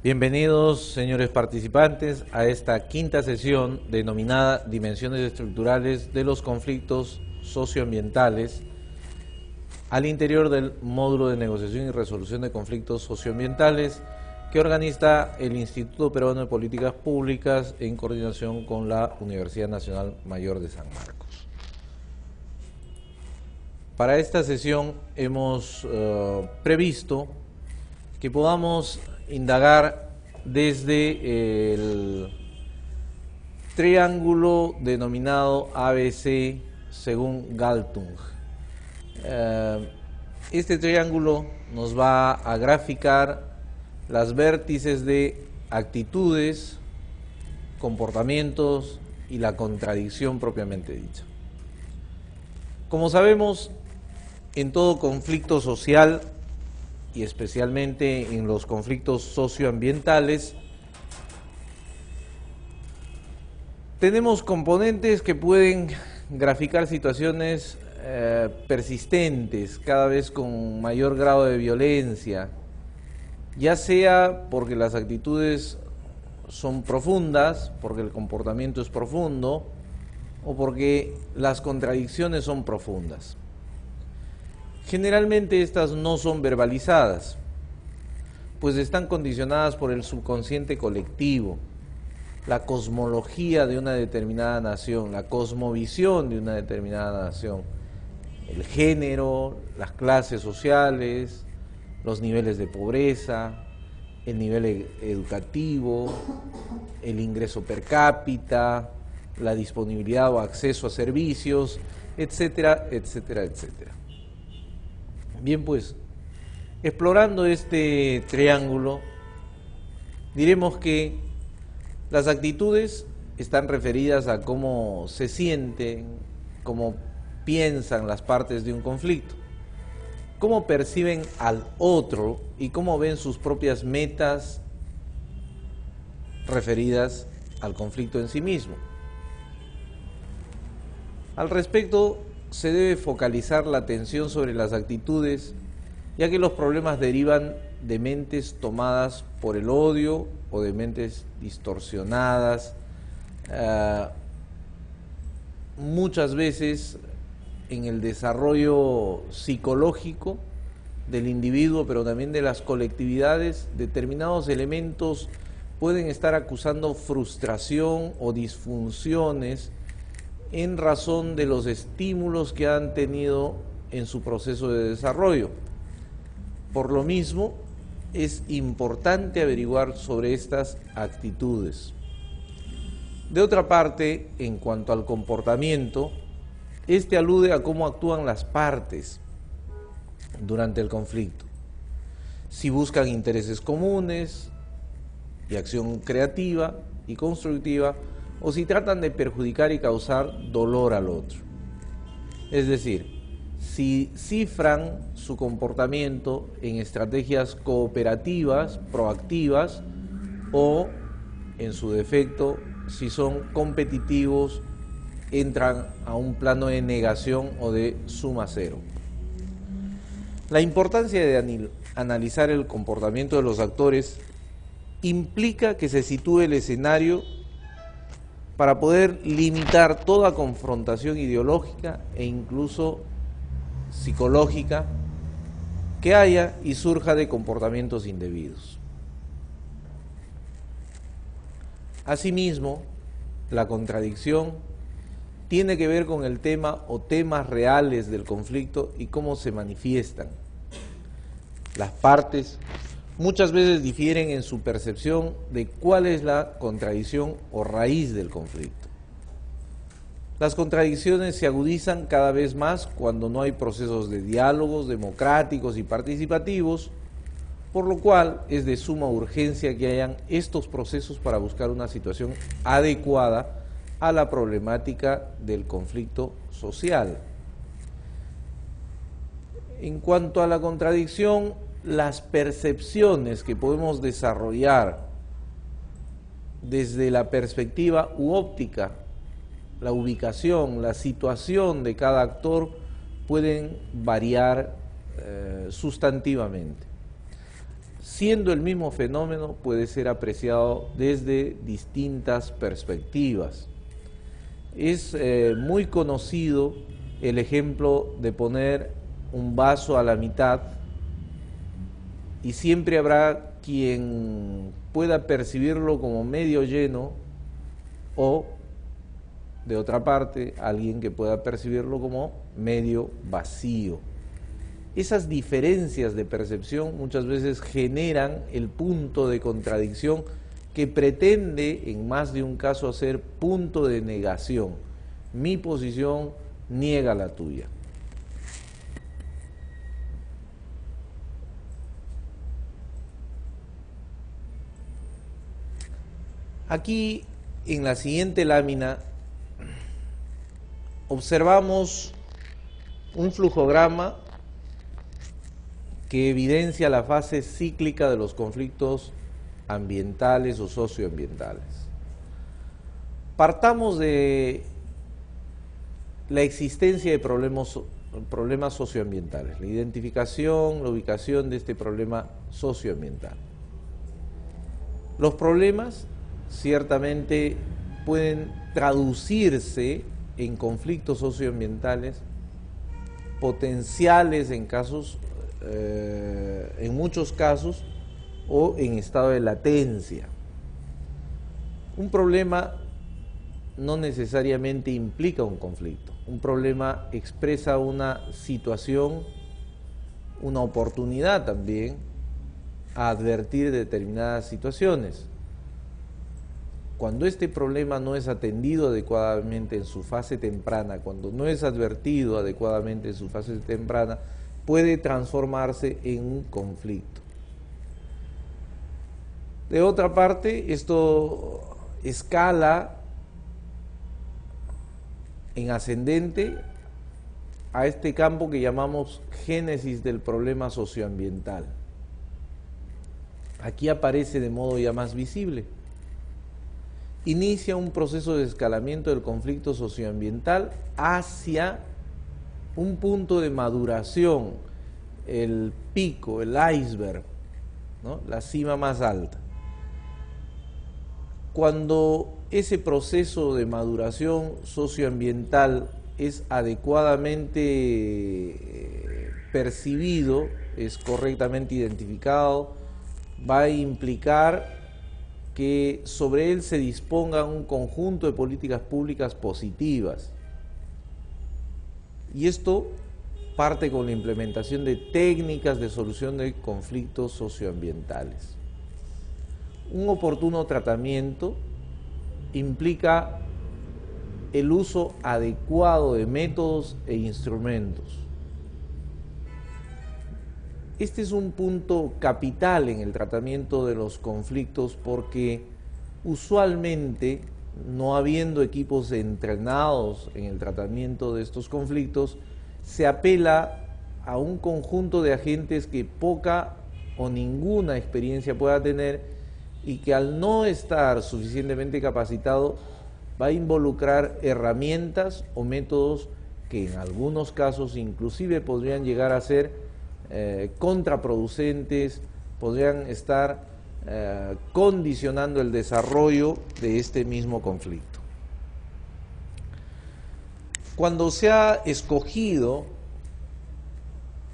Bienvenidos, señores participantes, a esta quinta sesión denominada Dimensiones estructurales de los conflictos socioambientales al interior del módulo de negociación y resolución de conflictos socioambientales que organiza el Instituto Peruano de Políticas Públicas en coordinación con la Universidad Nacional Mayor de San Marcos. Para esta sesión hemos previsto que podamos indagar desde el triángulo denominado ABC según Galtung. Este triángulo nos va a graficar las vértices de actitudes, comportamientos y la contradicción propiamente dicha. Como sabemos, en todo conflicto social y especialmente en los conflictos socioambientales, tenemos componentes que pueden graficar situaciones persistentes, cada vez con mayor grado de violencia, ya sea porque las actitudes son profundas, porque el comportamiento es profundo, o porque las contradicciones son profundas. Generalmente estas no son verbalizadas, pues están condicionadas por el subconsciente colectivo, la cosmología de una determinada nación, la cosmovisión de una determinada nación, el género, las clases sociales, los niveles de pobreza, el nivel educativo, el ingreso per cápita, la disponibilidad o acceso a servicios, etcétera, etcétera, etcétera. Bien, pues, explorando este triángulo, diremos que las actitudes están referidas a cómo se sienten, cómo piensan las partes de un conflicto, cómo perciben al otro y cómo ven sus propias metas referidas al conflicto en sí mismo. Al respecto, se debe focalizar la atención sobre las actitudes, ya que los problemas derivan de mentes tomadas por el odio o de mentes distorsionadas, muchas veces en el desarrollo psicológico del individuo, pero también de las colectividades. Determinados elementos pueden estar acusando frustración o disfunciones en razón de los estímulos que han tenido en su proceso de desarrollo. Por lo mismo, es importante averiguar sobre estas actitudes. De otra parte, en cuanto al comportamiento, este alude a cómo actúan las partes durante el conflicto. Si buscan intereses comunes y acción creativa y constructiva, o si tratan de perjudicar y causar dolor al otro. Es decir, si cifran su comportamiento en estrategias cooperativas, proactivas, o, en su defecto, si son competitivos, entran a un plano de negación o de suma cero. La importancia de analizar el comportamiento de los actores implica que se sitúe el escenario para poder limitar toda confrontación ideológica e incluso psicológica que haya y surja de comportamientos indebidos. Asimismo, la contradicción tiene que ver con el tema o temas reales del conflicto y cómo se manifiestan. Las partes muchas veces difieren en su percepción de cuál es la contradicción o raíz del conflicto. Las contradicciones se agudizan cada vez más cuando no hay procesos de diálogos democráticos y participativos, por lo cual es de suma urgencia que hayan estos procesos para buscar una situación adecuada a la problemática del conflicto social. En cuanto a la contradicción, las percepciones que podemos desarrollar desde la perspectiva u óptica, la ubicación, la situación de cada actor pueden variar sustantivamente. siendo el mismo fenómeno, puede ser apreciado desde distintas perspectivas. Es muy conocido el ejemplo de poner un vaso a la mitad y siempre habrá quien pueda percibirlo como medio lleno o, de otra parte, alguien que pueda percibirlo como medio vacío. Esas diferencias de percepción muchas veces generan el punto de contradicción que pretende en más de un caso hacer punto de negación. Mi posición niega la tuya. Aquí, en la siguiente lámina, observamos un flujograma que evidencia la fase cíclica de los conflictos ambientales o socioambientales. Partamos de la existencia de problemas socioambientales, la identificación, la ubicación de este problema socioambiental. Los problemas ciertamente pueden traducirse en conflictos socioambientales potenciales en muchos casos, o en estado de latencia. Un problema no necesariamente implica un conflicto. Un problema expresa una situación, una oportunidad también a advertir determinadas situaciones. Cuando este problema no es atendido adecuadamente en su fase temprana, cuando no es advertido adecuadamente en su fase temprana, puede transformarse en un conflicto. De otra parte, esto escala en ascendente a este campo que llamamos génesis del problema socioambiental. Aquí aparece de modo ya más visible. Inicia un proceso de escalamiento del conflicto socioambiental hacia un punto de maduración, el pico, el iceberg, ¿no? La cima más alta. Cuando ese proceso de maduración socioambiental es adecuadamente percibido, es correctamente identificado, va a implicar que sobre él se disponga un conjunto de políticas públicas positivas. Y esto parte con la implementación de técnicas de solución de conflictos socioambientales. Un oportuno tratamiento implica el uso adecuado de métodos e instrumentos. Este es un punto capital en el tratamiento de los conflictos porque usualmente, no habiendo equipos entrenados en el tratamiento de estos conflictos, se apela a un conjunto de agentes que poca o ninguna experiencia pueda tener y que al no estar suficientemente capacitado va a involucrar herramientas o métodos que en algunos casos inclusive podrían llegar a ser contraproducentes, podrían estar condicionando el desarrollo de este mismo conflicto. Cuando se ha escogido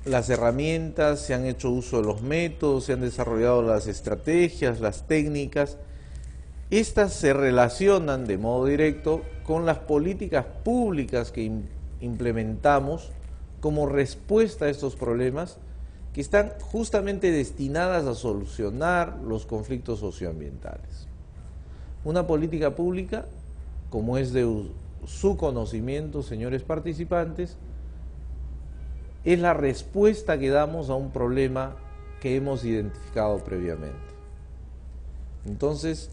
las herramientas, se han hecho uso de los métodos, se han desarrollado las estrategias, las técnicas, estas se relacionan de modo directo con las políticas públicas que implementamos como respuesta a estos problemas que están justamente destinadas a solucionar los conflictos socioambientales. Una política pública, como es de su conocimiento, señores participantes, es la respuesta que damos a un problema que hemos identificado previamente. Entonces,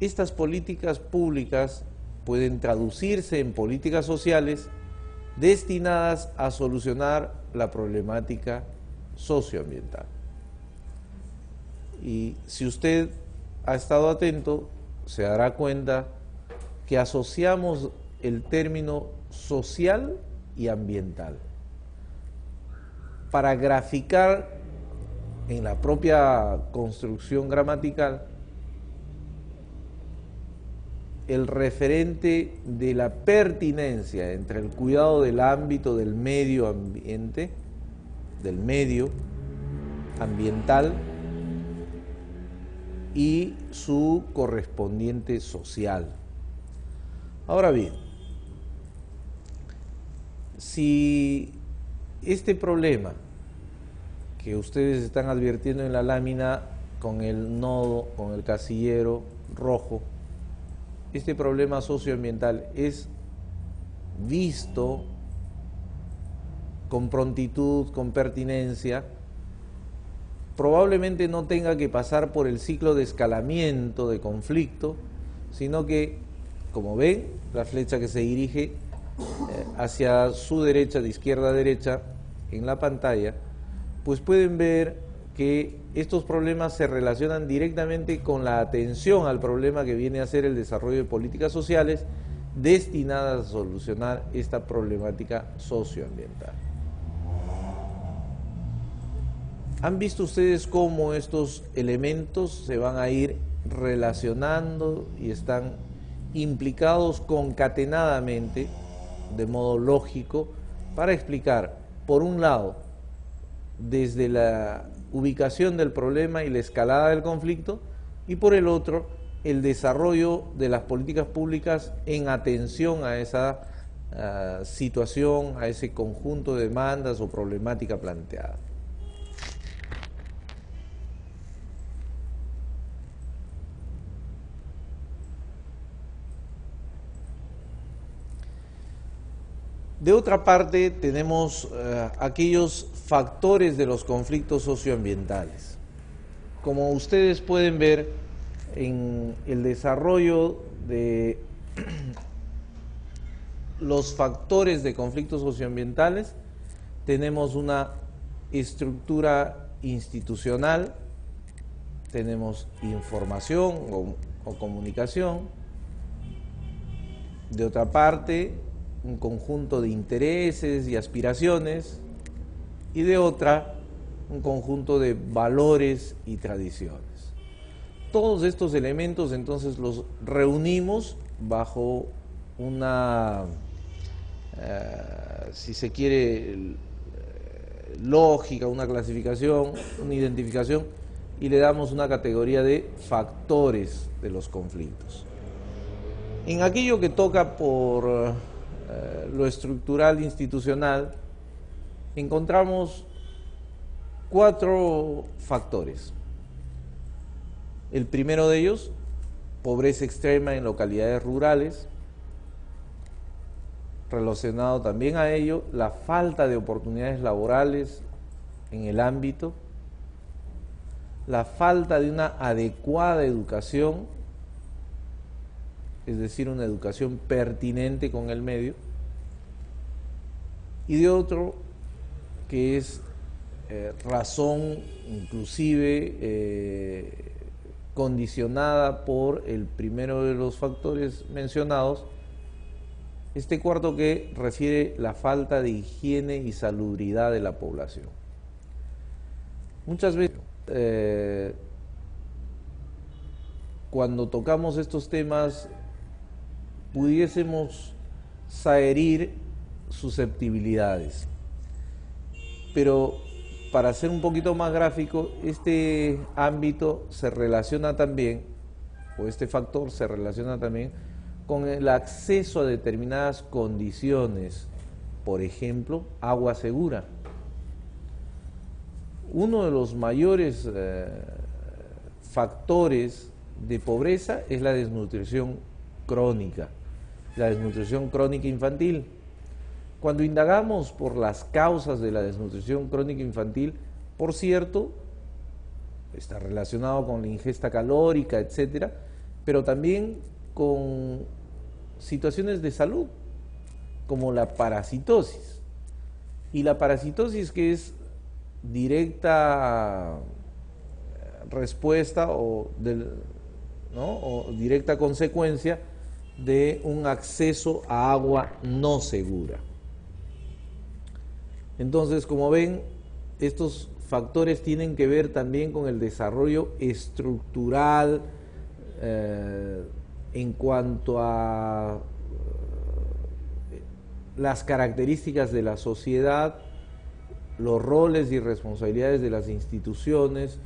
estas políticas públicas pueden traducirse en políticas sociales destinadas a solucionar la problemática socioambiental. Y si usted ha estado atento, se dará cuenta que asociamos el término social y ambiental para graficar en la propia construcción gramatical el referente de la pertinencia entre el cuidado del ámbito del medio ambiente, del medio ambiental, y su correspondiente social. Ahora bien, si este problema que ustedes están advirtiendo en la lámina con el nodo, con el casillero rojo, este problema socioambiental es visto con prontitud, con pertinencia, probablemente no tenga que pasar por el ciclo de escalamiento, de conflicto, sino que, como ven, la flecha que se dirige hacia su derecha, de izquierda a derecha, en la pantalla, pues pueden ver que estos problemas se relacionan directamente con la atención al problema que viene a ser el desarrollo de políticas sociales destinadas a solucionar esta problemática socioambiental. ¿Han visto ustedes cómo estos elementos se van a ir relacionando y están implicados concatenadamente, de modo lógico, para explicar, por un lado, desde la ubicación del problema y la escalada del conflicto, y por el otro, el desarrollo de las políticas públicas en atención a esa situación, a ese conjunto de demandas o problemática planteada? De otra parte, tenemos aquellos factores de los conflictos socioambientales. Como ustedes pueden ver, en el desarrollo de los factores de conflictos socioambientales, tenemos una estructura institucional, tenemos información o comunicación. De otra parte, un conjunto de intereses y aspiraciones, y de otra, un conjunto de valores y tradiciones. Todos estos elementos entonces los reunimos bajo una, si se quiere, lógica, una clasificación, una identificación, y le damos una categoría de factores de los conflictos. En aquello que toca por lo estructural institucional, encontramos 4 factores. El primero de ellos, pobreza extrema en localidades rurales. Relacionado también a ello, la falta de oportunidades laborales en el ámbito, la falta de una adecuada educación, es decir, una educación pertinente con el medio, y de otro que es razón inclusive condicionada por el primero de los factores mencionados, este cuarto que refiere la falta de higiene y salubridad de la población. Muchas veces cuando tocamos estos temas pudiésemos herir susceptibilidades, pero para ser un poquito más gráfico, este ámbito se relaciona también, o este factor se relaciona también con el acceso a determinadas condiciones, por ejemplo, agua segura. Uno de los mayores factores de pobreza es la desnutrición crónica infantil. Cuando indagamos por las causas de la desnutrición crónica infantil, por cierto, está relacionado con la ingesta calórica, etcétera, pero también con situaciones de salud, como la parasitosis. Y la parasitosis, que es directa respuesta o directa consecuencia de un acceso a agua no segura. Entonces, como ven, estos factores tienen que ver también con el desarrollo estructural en cuanto a las características de la sociedad, los roles y responsabilidades de las instituciones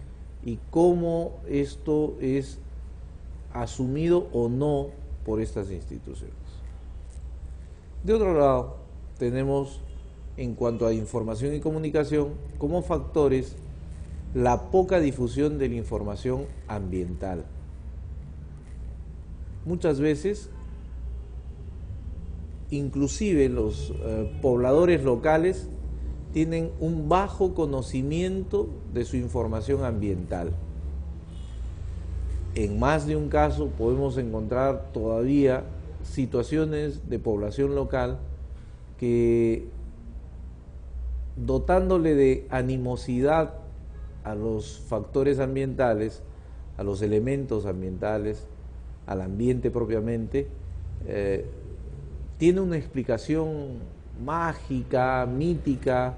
y cómo esto es asumido o no por estas instituciones. De otro lado, tenemos en cuanto a información y comunicación como factores la poca difusión de la información ambiental. Muchas veces, inclusive los pobladores locales tienen un bajo conocimiento de su información ambiental. En más de un caso podemos encontrar todavía situaciones de población local que, dotándole de animosidad a los factores ambientales, a los elementos ambientales, al ambiente propiamente, tiene una explicación mágica, mítica,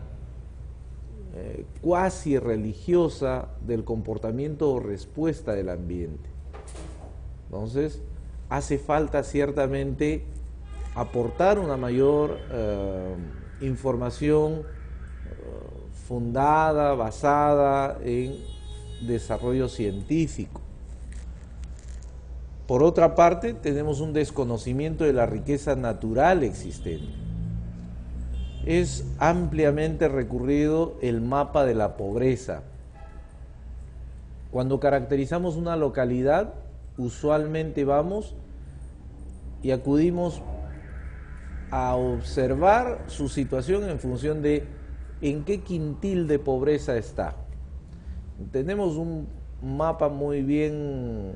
cuasi religiosa del comportamiento o respuesta del ambiente. Entonces, hace falta ciertamente aportar una mayor información fundada, basada en desarrollo científico. Por otra parte, tenemos un desconocimiento de la riqueza natural existente. Es ampliamente recurrido el mapa de la pobreza. Cuando caracterizamos una localidad, usualmente vamos y acudimos a observar su situación en función de en qué quintil de pobreza está. Tenemos un mapa muy bien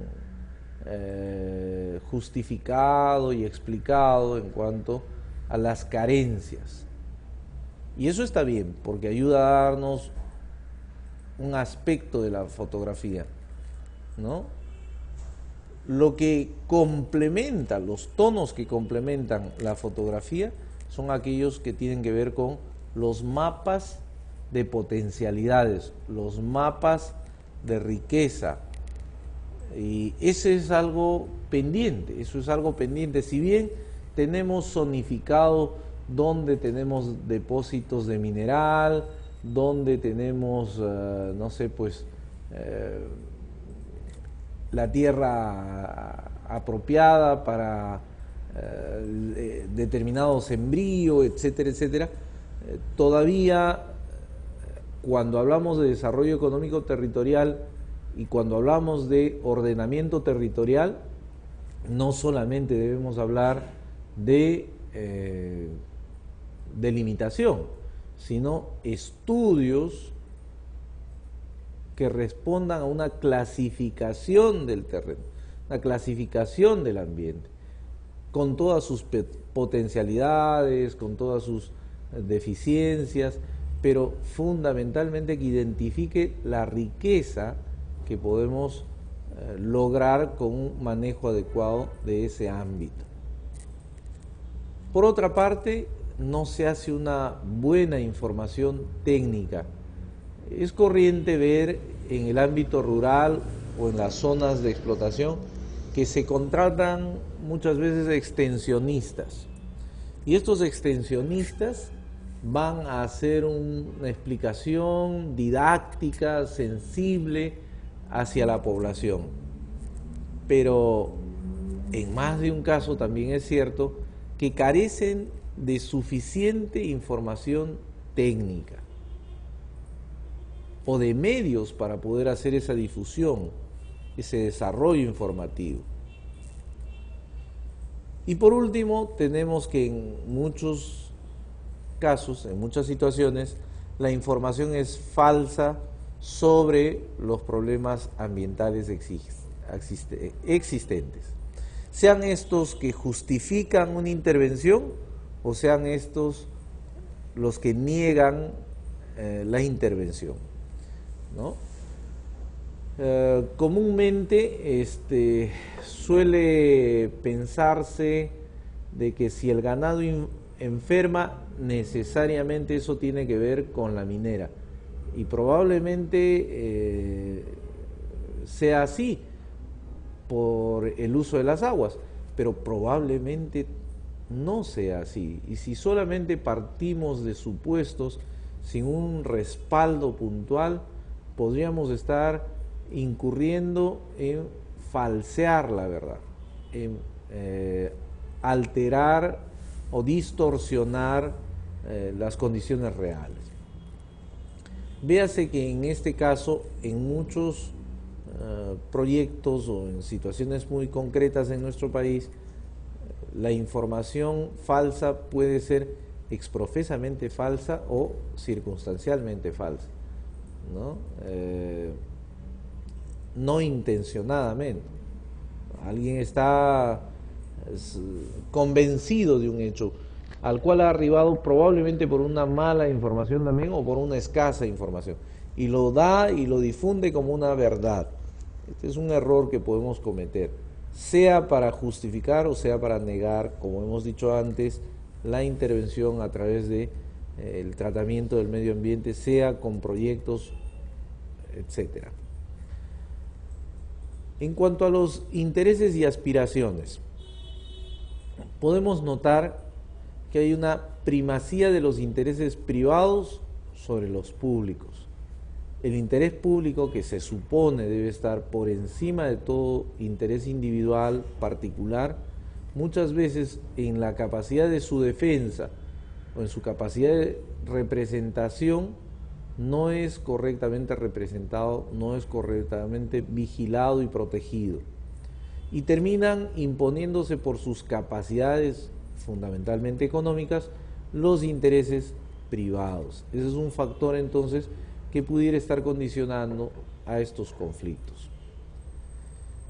justificado y explicado en cuanto a las carencias. Y eso está bien, porque ayuda a darnos un aspecto de la fotografía, ¿no? Lo que complementa, los tonos que complementan la fotografía son aquellos que tienen que ver con los mapas de potencialidades, los mapas de riqueza. Y ese es algo pendiente, eso es algo pendiente. Si bien tenemos zonificado donde tenemos depósitos de mineral, donde tenemos, no sé, pues, la tierra apropiada para determinado sembrío, etcétera, etcétera, todavía cuando hablamos de desarrollo económico territorial y cuando hablamos de ordenamiento territorial, no solamente debemos hablar de delimitación, sino estudios que respondan a una clasificación del terreno, una clasificación del ambiente, con todas sus potencialidades, con todas sus deficiencias, pero fundamentalmente que identifique la riqueza que podemos lograr con un manejo adecuado de ese ámbito. Por otra parte, no se hace una buena información técnica. Es corriente ver en el ámbito rural o en las zonas de explotación que se contratan muchas veces extensionistas. Y estos extensionistas van a hacer una explicación didáctica, sensible hacia la población. Pero en más de un caso también es cierto que carecen de suficiente información técnica o de medios para poder hacer esa difusión, ese desarrollo informativo. Y por último, tenemos que en muchos casos, en muchas situaciones, la información es falsa sobre los problemas ambientales existentes. Sean estos que justifican una intervención o sean estos los que niegan la intervención, ¿no? Comúnmente suele pensarse de que si el ganado enferma, necesariamente eso tiene que ver con la minera. y probablemente sea así por el uso de las aguas, pero probablemente no sea así. Y si solamente partimos de supuestos sin un respaldo puntual, podríamos estar incurriendo en falsear la verdad, en alterar o distorsionar las condiciones reales. Véase que en este caso, en muchos proyectos o en situaciones muy concretas en nuestro país, la información falsa puede ser exprofesamente falsa o circunstancialmente falsa, ¿no? No intencionadamente. Alguien está convencido de un hecho al cual ha arribado probablemente por una mala información también o por una escasa información, y lo da y lo difunde como una verdad. Este es un error que podemos cometer, sea para justificar o sea para negar, como hemos dicho antes, la intervención a través de el tratamiento del medio ambiente, sea con proyectos, etcétera. En cuanto a los intereses y aspiraciones, podemos notar que hay una primacía de los intereses privados sobre los públicos. El interés público, que se supone debe estar por encima de todo interés individual, particular, muchas veces en la capacidad de su defensa o en su capacidad de representación no es correctamente representado, no es correctamente vigilado y protegido. Y terminan imponiéndose por sus capacidades fundamentalmente económicas los intereses privados. Ese es un factor entonces que pudiera estar condicionando a estos conflictos.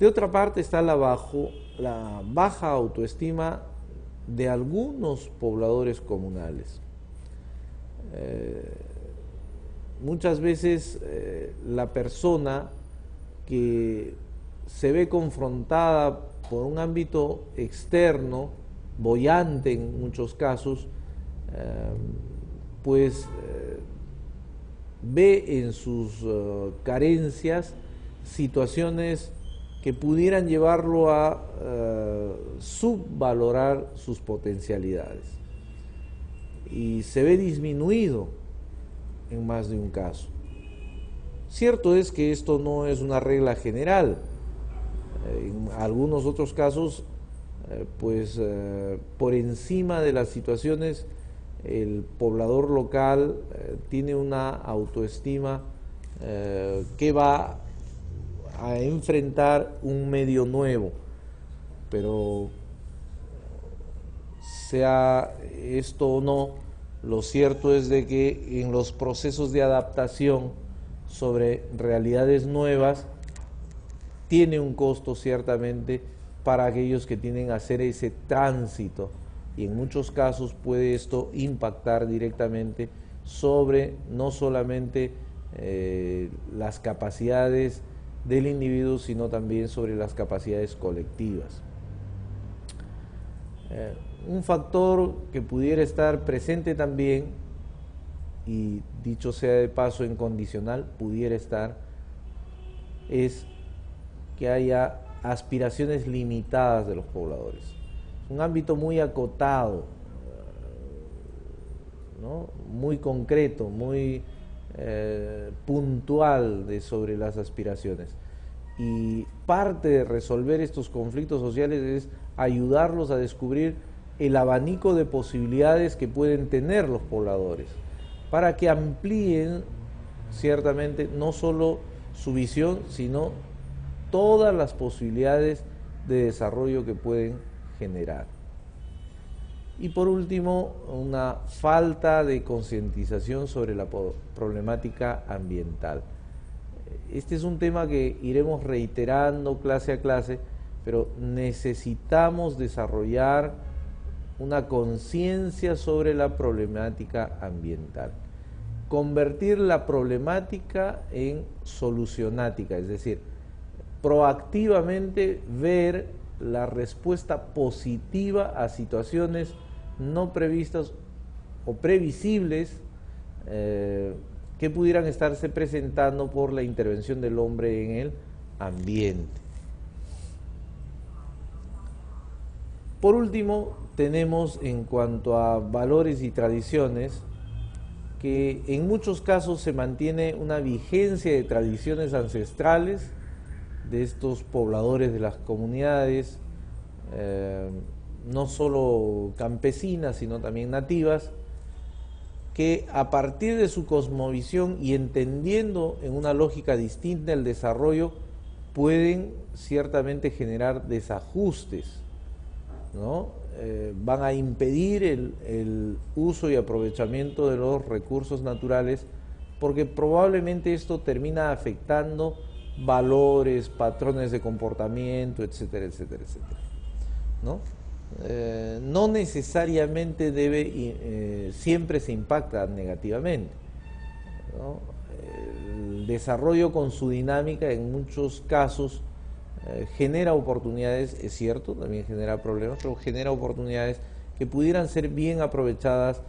De otra parte está la baja autoestima de algunos pobladores comunales. Muchas veces la persona que se ve confrontada por un ámbito externo, boyante en muchos casos, ve en sus carencias situaciones que pudieran llevarlo a subvalorar sus potencialidades, y se ve disminuido en más de un caso. Cierto es que esto no es una regla general. En algunos otros casos, por encima de las situaciones, el poblador local tiene una autoestima que va a enfrentar un medio nuevo, pero sea esto o no, lo cierto es de que en los procesos de adaptación sobre realidades nuevas tiene un costo ciertamente para aquellos que tienen que hacer ese tránsito, y en muchos casos puede esto impactar directamente sobre no solamente las capacidades del individuo, sino también sobre las capacidades colectivas. Un factor que pudiera estar presente también, y dicho sea de paso en condicional, pudiera estar, es que haya aspiraciones limitadas de los pobladores. Un ámbito muy acotado, ¿no? Muy concreto, muy puntual sobre las aspiraciones. Y parte de resolver estos conflictos sociales es ayudarlos a descubrir el abanico de posibilidades que pueden tener los pobladores, para que amplíen ciertamente no solo su visión, sino todas las posibilidades de desarrollo que pueden generar. Y por último, una falta de concientización sobre la problemática ambiental. Este es un tema que iremos reiterando clase a clase, pero necesitamos desarrollar una conciencia sobre la problemática ambiental. Convertir la problemática en solucionática, es decir, proactivamente ver la respuesta positiva a situaciones no previstas o previsibles que pudieran estarse presentando por la intervención del hombre en el ambiente. Por último, tenemos en cuanto a valores y tradiciones, que en muchos casos se mantiene una vigencia de tradiciones ancestrales de estos pobladores de las comunidades, no solo campesinas, sino también nativas, que a partir de su cosmovisión y entendiendo en una lógica distinta el desarrollo, pueden ciertamente generar desajustes, ¿no? Van a impedir el uso y aprovechamiento de los recursos naturales, porque probablemente esto termina afectando valores, patrones de comportamiento, etcétera, etcétera, etcétera, ¿no? No necesariamente siempre se impacta negativamente, ¿no? El desarrollo con su dinámica en muchos casos genera oportunidades, es cierto, también genera problemas, pero genera oportunidades que pudieran ser bien aprovechadas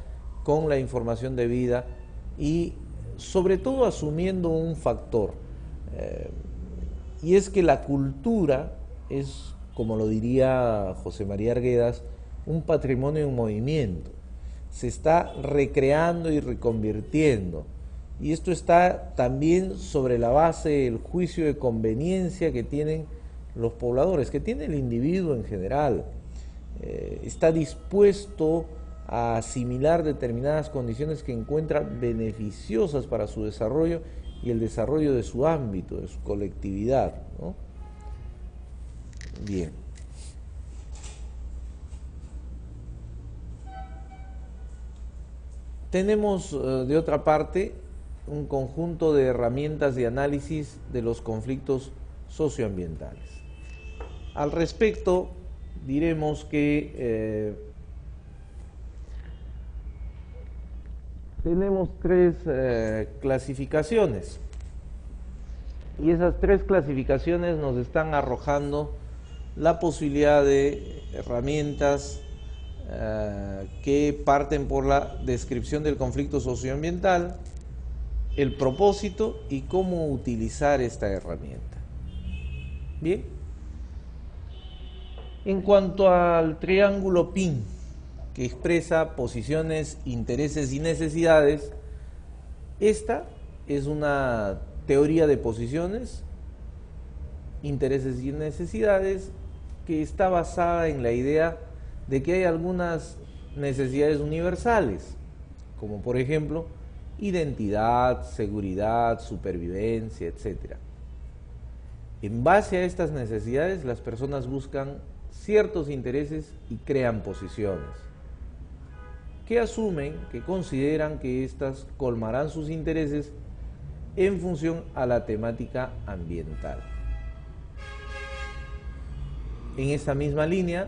con la información debida y sobre todo asumiendo un factor, y es que la cultura es, como lo diría José María Arguedas, un patrimonio en movimiento, se está recreando y reconvirtiendo. Y esto está también sobre la base del juicio de conveniencia que tienen los pobladores, que tiene el individuo en general. Está dispuesto a asimilar determinadas condiciones que encuentra beneficiosas para su desarrollo y el desarrollo de su ámbito, de su colectividad, ¿no? Bien. Tenemos, de otra parte, un conjunto de herramientas de análisis de los conflictos socioambientales. Al respecto, diremos que tenemos tres clasificaciones, y esas tres clasificaciones nos están arrojando la posibilidad de herramientas que parten por la descripción del conflicto socioambiental, el propósito y cómo utilizar esta herramienta. Bien. En cuanto al triángulo PIN, que expresa posiciones, intereses y necesidades, esta es una teoría de posiciones, intereses y necesidades que está basada en la idea de que hay algunas necesidades universales, como por ejemplo identidad, seguridad, supervivencia, etc. En base a estas necesidades, las personas buscan ciertos intereses y crean posiciones, que asumen, que consideran que éstas colmarán sus intereses en función a la temática ambiental. En esta misma línea,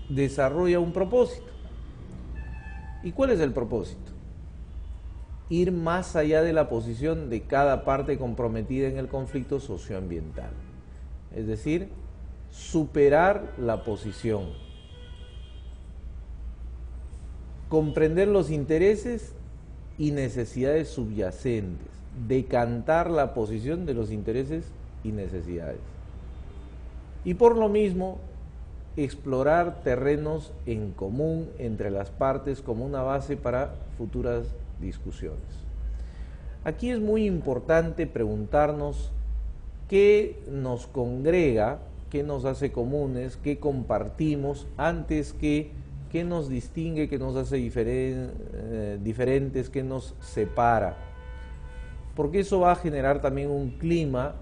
desarrolla un propósito. ¿Y cuál es el propósito? Ir más allá de la posición de cada parte comprometida en el conflicto socioambiental. Es decir, superar la posición, comprender los intereses y necesidades subyacentes, decantar la posición de los intereses y necesidades. Y por lo mismo, explorar terrenos en común entre las partes como una base para futuras discusiones. Aquí es muy importante preguntarnos qué nos congrega, qué nos hace comunes, qué compartimos, antes que qué nos distingue, qué nos hace diferentes, qué nos separa. Porque eso va a generar también un clima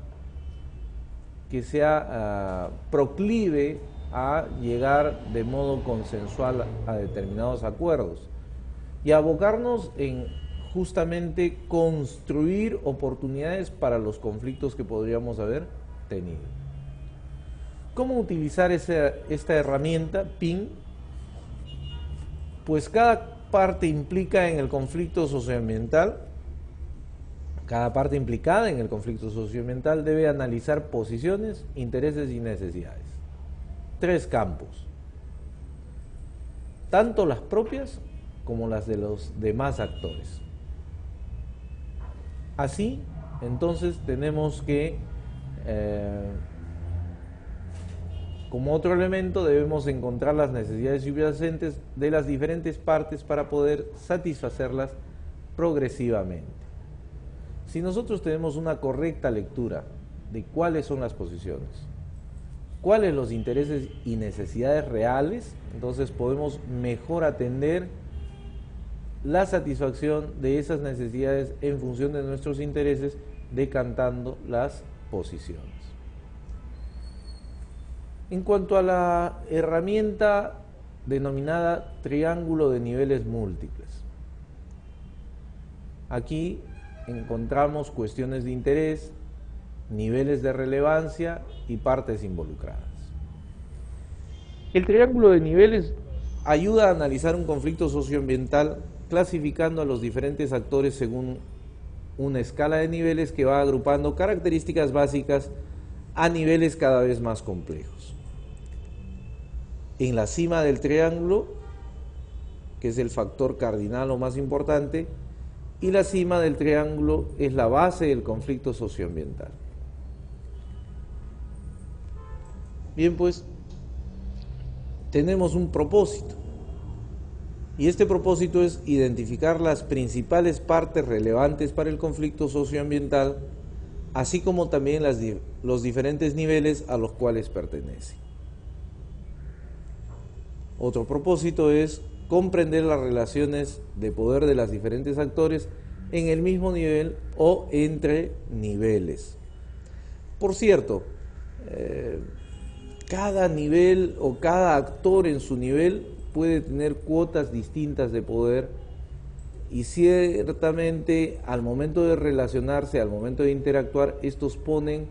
que sea proclive a llegar de modo consensual a determinados acuerdos y abocarnos en justamente construir oportunidades para los conflictos que podríamos haber tenido. ¿Cómo utilizar esta herramienta PIN? Pues cada parte implica en el conflicto socioambiental, cada parte implicada en el conflicto socioambiental debe analizar posiciones, intereses y necesidades. Tres campos, tanto las propias como las de los demás actores. Así, entonces tenemos que, como otro elemento, debemos encontrar las necesidades subyacentes de las diferentes partes para poder satisfacerlas progresivamente. Si nosotros tenemos una correcta lectura de cuáles son las posiciones, cuáles los intereses y necesidades reales, entonces podemos mejor atender la satisfacción de esas necesidades en función de nuestros intereses, decantando las posiciones. En cuanto a la herramienta denominada triángulo de niveles múltiples, aquí encontramos cuestiones de interés, niveles de relevancia y partes involucradas. El triángulo de niveles ayuda a analizar un conflicto socioambiental clasificando a los diferentes actores según una escala de niveles que va agrupando características básicas a niveles cada vez más complejos. En la cima del triángulo, que es el factor cardinal o más importante, y la cima del triángulo es la base del conflicto socioambiental. Bien, pues tenemos un propósito, y este propósito es identificar las principales partes relevantes para el conflicto socioambiental, así como también los diferentes niveles a los cuales pertenece. Otro propósito es comprender las relaciones de poder de los diferentes actores en el mismo nivel o entre niveles. Por cierto, cada nivel o cada actor en su nivel puede tener cuotas distintas de poder y ciertamente al momento de relacionarse, al momento de interactuar, estos ponen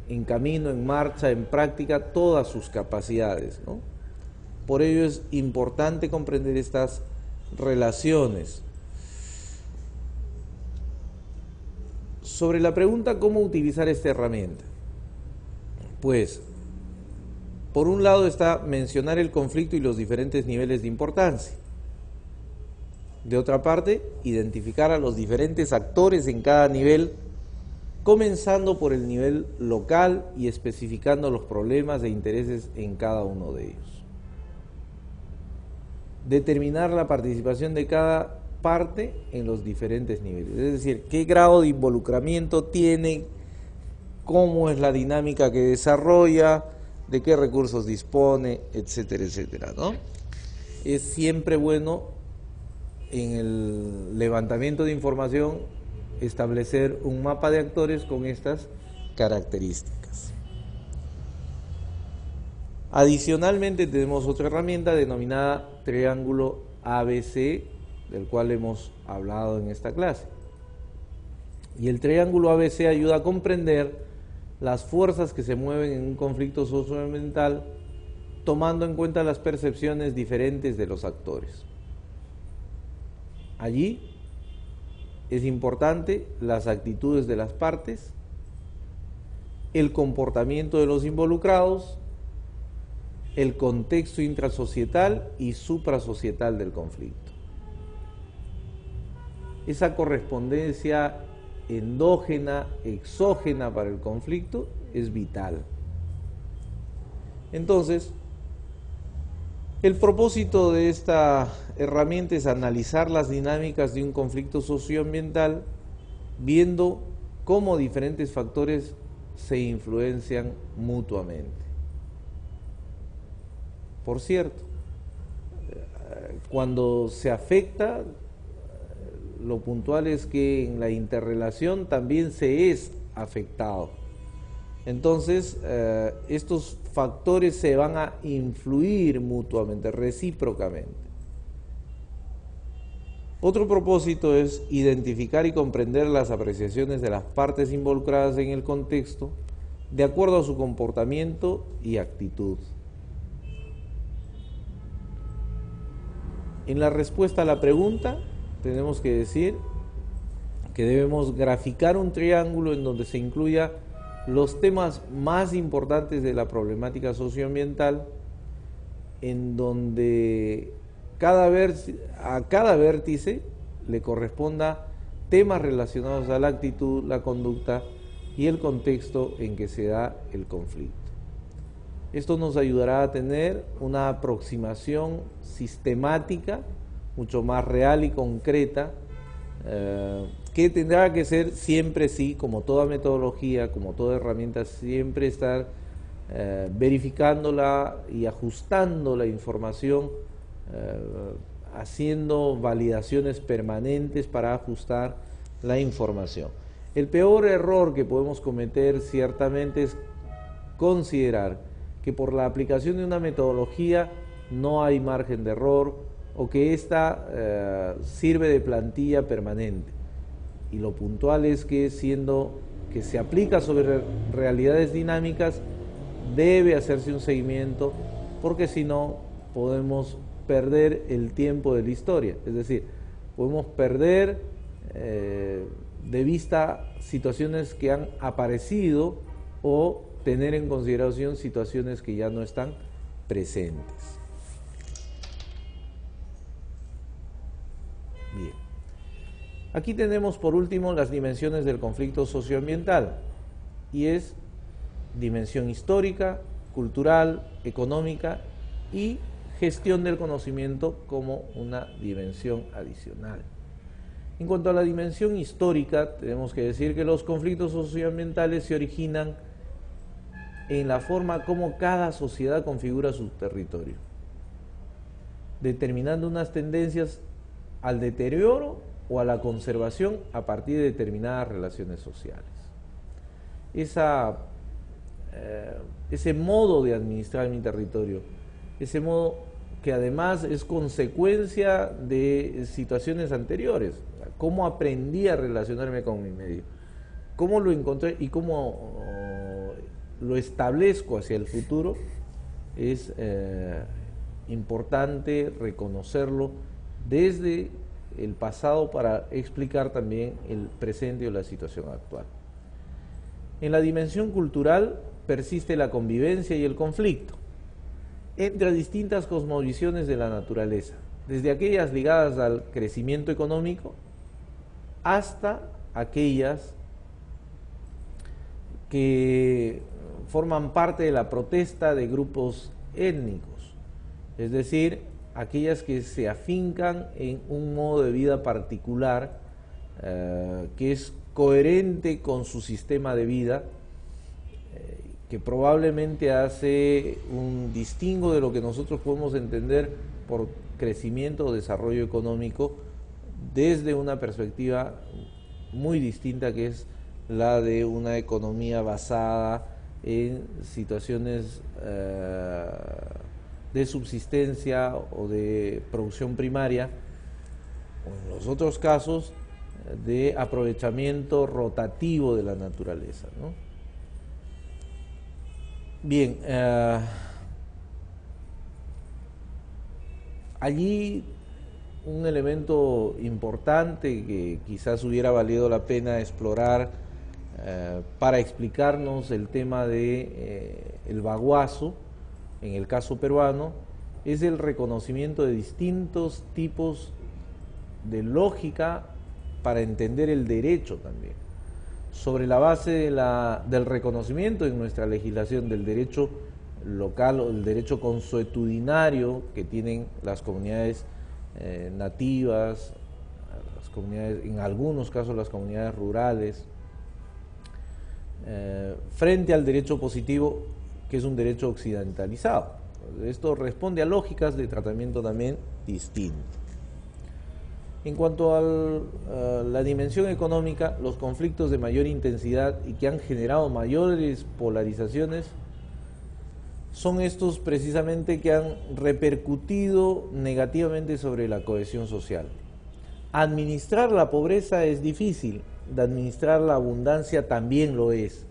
en camino, en marcha, en práctica todas sus capacidades, ¿no? Por ello es importante comprender estas relaciones. Sobre la pregunta ¿cómo utilizar esta herramienta? Pues, por un lado está mencionar el conflicto y los diferentes niveles de importancia. De otra parte, identificar a los diferentes actores en cada nivel, comenzando por el nivel local y especificando los problemas e intereses en cada uno de ellos. Determinar la participación de cada parte en los diferentes niveles, es decir, qué grado de involucramiento tiene, cómo es la dinámica que desarrolla, de qué recursos dispone, etcétera, etcétera, ¿no? Es siempre bueno en el levantamiento de información establecer un mapa de actores con estas características. Adicionalmente tenemos otra herramienta denominada triángulo ABC, del cual hemos hablado en esta clase. Y el triángulo ABC ayuda a comprender las fuerzas que se mueven en un conflicto socioambiental, tomando en cuenta las percepciones diferentes de los actores. Allí es importante las actitudes de las partes, el comportamiento de los involucrados, el contexto intrasocietal y suprasocietal del conflicto. Esa correspondencia endógena, exógena para el conflicto es vital. Entonces, el propósito de esta herramienta es analizar las dinámicas de un conflicto socioambiental, viendo cómo diferentes factores se influencian mutuamente. Por cierto, cuando se afecta, lo puntual es que en la interrelación también se es afectado. Entonces, estos factores se van a influir mutuamente, recíprocamente. Otro propósito es identificar y comprender las apreciaciones de las partes involucradas en el contexto de acuerdo a su comportamiento y actitud. En la respuesta a la pregunta, tenemos que decir que debemos graficar un triángulo en donde se incluya los temas más importantes de la problemática socioambiental, en donde a cada vértice le corresponda temas relacionados a la actitud, la conducta y el contexto en que se da el conflicto. Esto nos ayudará a tener una aproximación sistemática, mucho más real y concreta, que tendrá que ser siempre, sí, como toda metodología, como toda herramienta, siempre estar verificándola y ajustando la información, haciendo validaciones permanentes para ajustar la información. El peor error que podemos cometer ciertamente es considerar que por la aplicación de una metodología no hay margen de error o que ésta sirve de plantilla permanente. Y lo puntual es que, siendo que se aplica sobre realidades dinámicas, debe hacerse un seguimiento, porque si no podemos perder el tiempo de la historia. Es decir, podemos perder de vista situaciones que han aparecido o tener en consideración situaciones que ya no están presentes. Bien. Aquí tenemos por último las dimensiones del conflicto socioambiental, y es dimensión histórica, cultural, económica y gestión del conocimiento como una dimensión adicional. En cuanto a la dimensión histórica, tenemos que decir que los conflictos socioambientales se originan en la forma como cada sociedad configura su territorio, determinando unas tendencias al deterioro o a la conservación a partir de determinadas relaciones sociales. Ese modo de administrar mi territorio, ese modo que además es consecuencia de situaciones anteriores, cómo aprendí a relacionarme con mi medio, cómo lo encontré y cómo lo establezco hacia el futuro, es importante reconocerlo desde el pasado para explicar también el presente o la situación actual. En la dimensión cultural persiste la convivencia y el conflicto entre distintas cosmovisiones de la naturaleza, desde aquellas ligadas al crecimiento económico hasta aquellas que forman parte de la protesta de grupos étnicos, es decir, aquellas que se afincan en un modo de vida particular que es coherente con su sistema de vida, que probablemente hace un distingo de lo que nosotros podemos entender por crecimiento o desarrollo económico desde una perspectiva muy distinta, que es la de una economía basada en situaciones de subsistencia o de producción primaria, o en los otros casos de aprovechamiento rotativo de la naturaleza, ¿no? Bien, allí un elemento importante que quizás hubiera valido la pena explorar para explicarnos el tema de el baguazo, en el caso peruano, es el reconocimiento de distintos tipos de lógica para entender el derecho también, sobre la base del reconocimiento en nuestra legislación del derecho local o el derecho consuetudinario que tienen las comunidades nativas, las comunidades, en algunos casos las comunidades rurales, frente al derecho positivo, que es un derecho occidentalizado. Esto responde a lógicas de tratamiento también distinto. En cuanto a la dimensión económica, los conflictos de mayor intensidad y que han generado mayores polarizaciones son estos precisamente que han repercutido negativamente sobre la cohesión social. Administrar la pobreza es difícil, de administrar la abundancia también lo es.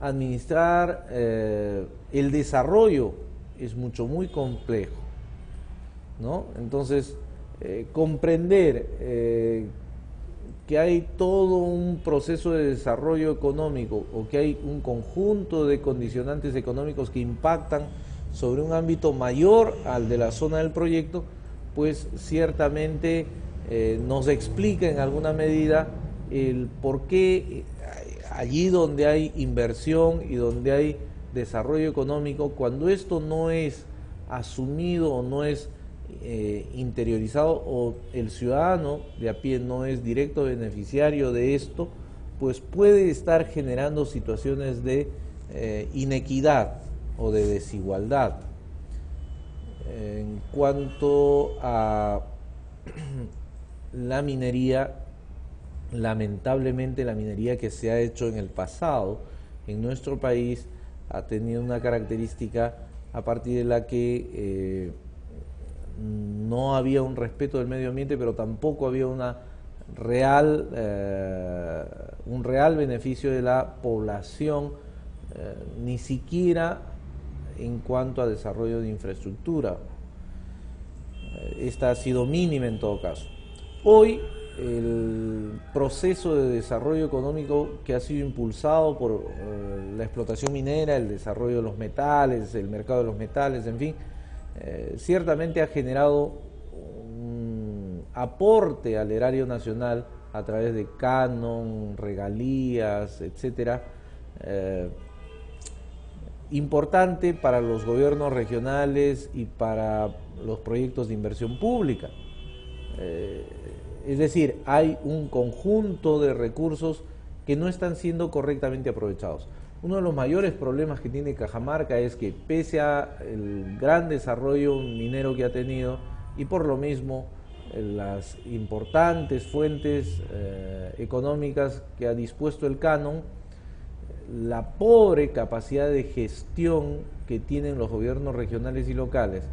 Administrar el desarrollo es muy complejo, ¿no? Entonces, comprender que hay todo un proceso de desarrollo económico o que hay un conjunto de condicionantes económicos que impactan sobre un ámbito mayor al de la zona del proyecto, pues ciertamente nos explica en alguna medida el por qué allí donde hay inversión y donde hay desarrollo económico, cuando esto no es asumido o no es interiorizado, o el ciudadano de a pie no es directo beneficiario de esto, pues puede estar generando situaciones de inequidad o de desigualdad. En cuanto a la minería, lamentablemente la minería que se ha hecho en el pasado en nuestro país ha tenido una característica a partir de la que no había un respeto del medio ambiente, pero tampoco había un real beneficio de la población, ni siquiera en cuanto a desarrollo de infraestructura. Esta ha sido mínima en todo caso. Hoy el proceso de desarrollo económico que ha sido impulsado por la explotación minera, el desarrollo de los metales, el mercado de los metales, en fin, ciertamente ha generado un aporte al erario nacional a través de canon, regalías, etcétera, importante para los gobiernos regionales y para los proyectos de inversión pública. Es decir, hay un conjunto de recursos que no están siendo correctamente aprovechados. Uno de los mayores problemas que tiene Cajamarca es que, pese al gran desarrollo minero que ha tenido y por lo mismo las importantes fuentes económicas que ha dispuesto el canon, la pobre capacidad de gestión que tienen los gobiernos regionales y locales,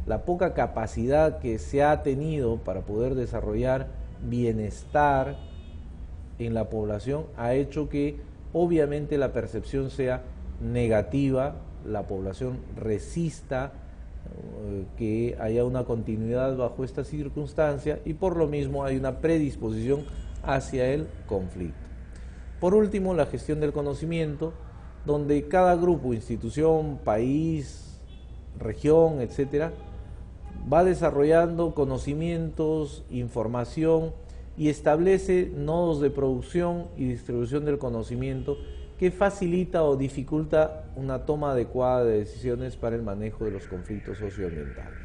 la poca capacidad que se ha tenido para poder desarrollar bienestar en la población, ha hecho que obviamente la percepción sea negativa, la población resista que haya una continuidad bajo esta circunstancia y por lo mismo hay una predisposición hacia el conflicto. Por último, la gestión del conocimiento, donde cada grupo, institución, país, región, etcétera, va desarrollando conocimientos, información y establece nodos de producción y distribución del conocimiento que facilita o dificulta una toma adecuada de decisiones para el manejo de los conflictos socioambientales.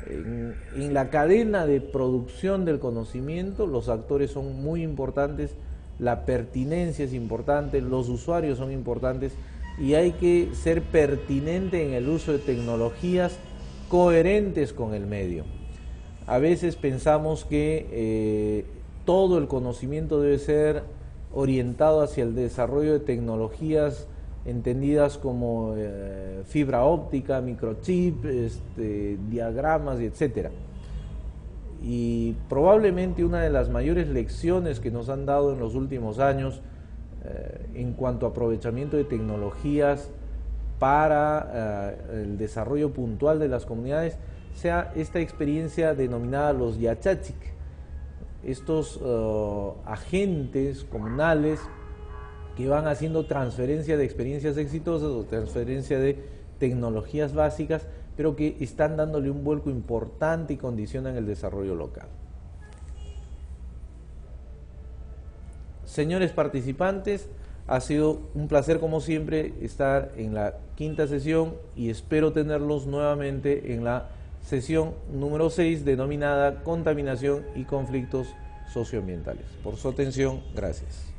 En la cadena de producción del conocimiento, los actores son muy importantes, la pertinencia es importante, los usuarios son importantes y hay que ser pertinente en el uso de tecnologías coherentes con el medio. A veces pensamos que todo el conocimiento debe ser orientado hacia el desarrollo de tecnologías entendidas como fibra óptica, microchip, diagramas, etcétera. Y probablemente una de las mayores lecciones que nos han dado en los últimos años en cuanto a aprovechamiento de tecnologías para el desarrollo puntual de las comunidades sea esta experiencia denominada los Yachachic, estos agentes comunales que van haciendo transferencia de experiencias exitosas o transferencia de tecnologías básicas, pero que están dándole un vuelco importante y condicionan el desarrollo local. Señores participantes, ha sido un placer como siempre estar en la quinta sesión y espero tenerlos nuevamente en la sesión número 6 denominada Contaminación y Conflictos Socioambientales. Por su atención, gracias.